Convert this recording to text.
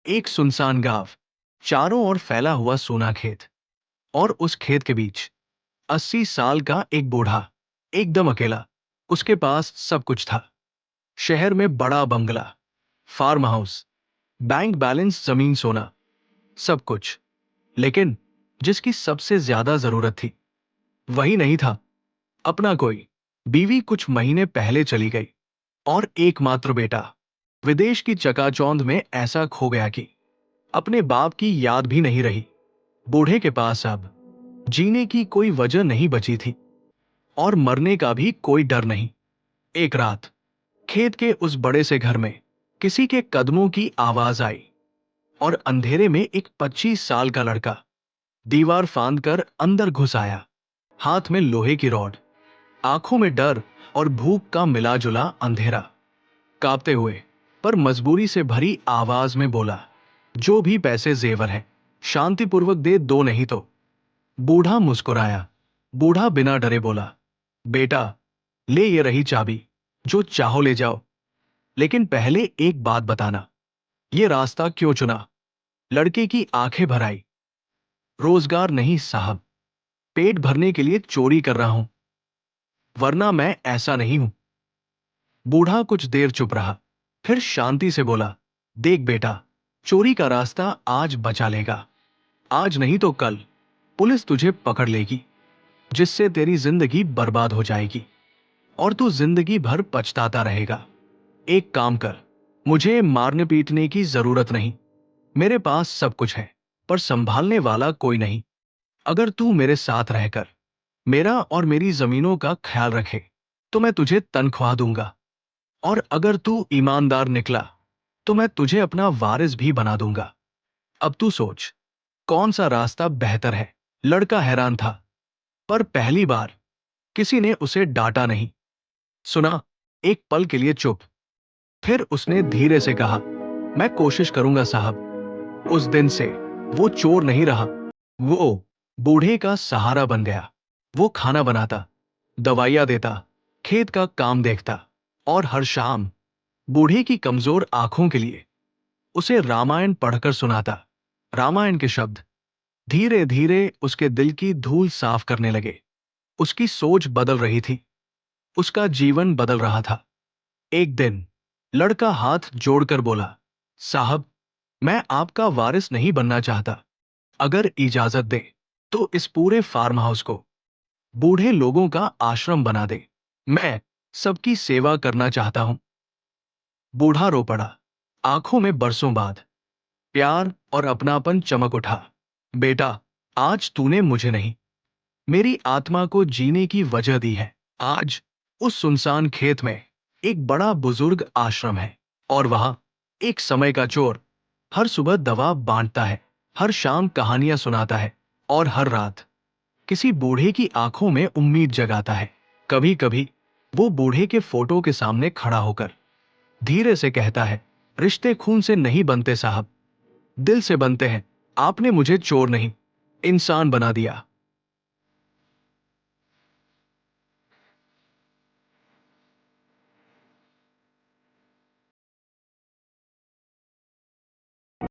एक सुनसान गांव, चारों ओर फैला हुआ सूना खेत, और उस खेत के बीच 80 साल का एक बूढ़ा, एकदम अकेला। उसके पास सब कुछ था। शहर में बड़ा बंगला, फार्म हाउस, बैंक बैलेंस, जमीन, सोना, सब कुछ। लेकिन जिसकी सबसे ज्यादा जरूरत थी, वही नहीं था। अपना कोई। बीवी कुछ महीने पहले चली गई, और एकमात्र बेटा विदेश की चकाचौंध में ऐसा खो गया कि अपने बाप की याद भी नहीं रही। बूढ़े के पास अब जीने की कोई वजह नहीं बची थी, और मरने का भी कोई डर नहीं। एक रात खेत के उस बड़े से घर में किसी के कदमों की आवाज आई, और अंधेरे में एक 25 साल का लड़का दीवार फांद कर अंदर घुस आया। हाथ में लोहे की रॉड, आंखों में डर और भूख का मिला जुला अंधेरा। कांपते हुए पर मजबूरी से भरी आवाज में बोला, जो भी पैसे जेवर हैं, शांतिपूर्वक दे दो, नहीं तो। बूढ़ा मुस्कुराया। बूढ़ा बिना डरे बोला, बेटा, ले ये रही चाबी, जो चाहो ले जाओ। लेकिन पहले एक बात बताना, ये रास्ता क्यों चुना? लड़के की आंखें भर आई। रोजगार नहीं साहब, पेट भरने के लिए चोरी कर रहा हूं, वरना मैं ऐसा नहीं हूं। बूढ़ा कुछ देर चुप रहा, फिर शांति से बोला, देख बेटा, चोरी का रास्ता आज बचा लेगा, आज नहीं तो कल पुलिस तुझे पकड़ लेगी, जिससे तेरी जिंदगी बर्बाद हो जाएगी, और तू जिंदगी भर पछताता रहेगा। एक काम कर, मुझे मारने पीटने की जरूरत नहीं। मेरे पास सब कुछ है, पर संभालने वाला कोई नहीं। अगर तू मेरे साथ रहकर मेरा और मेरी जमीनों का ख्याल रखे, तो मैं तुझे तनख्वाह दूंगा, और अगर तू ईमानदार निकला, तो मैं तुझे अपना वारिस भी बना दूंगा। अब तू सोच, कौन सा रास्ता बेहतर है? लड़का हैरान था, पर पहली बार किसी ने उसे डांटा नहीं। सुना। एक पल के लिए चुप, फिर उसने धीरे से कहा, मैं कोशिश करूंगा साहब। उस दिन से वो चोर नहीं रहा, वो बूढ़े का सहारा बन गया। वो खाना बनाता, दवाइयां देता, खेत का काम देखता, और हर शाम बूढ़े की कमजोर आंखों के लिए उसे रामायण पढ़कर सुनाता। रामायण के शब्द धीरे धीरे उसके दिल की धूल साफ करने लगे। उसकी सोच बदल रही थी, उसका जीवन बदल रहा था। एक दिन लड़का हाथ जोड़कर बोला, साहब, मैं आपका वारिस नहीं बनना चाहता। अगर इजाजत दे, तो इस पूरे फार्म हाउस को बूढ़े लोगों का आश्रम बना दे। मैं सबकी सेवा करना चाहता हूं। बूढ़ा रो पड़ा। आंखों में बरसों बाद प्यार और अपनापन चमक उठा। बेटा, आज तूने मुझे नहीं, मेरी आत्मा को जीने की वजह दी है। आज उस सुनसान खेत में एक बड़ा बुजुर्ग आश्रम है, और वहां एक समय का चोर हर सुबह दवा बांटता है, हर शाम कहानियां सुनाता है, और हर रात किसी बूढ़े की आंखों में उम्मीद जगाता है। कभी कभी वो बूढ़े के फोटो के सामने खड़ा होकर धीरे से कहता है, रिश्ते खून से नहीं बनते साहब, दिल से बनते हैं। आपने मुझे चोर नहीं, इंसान बना दिया।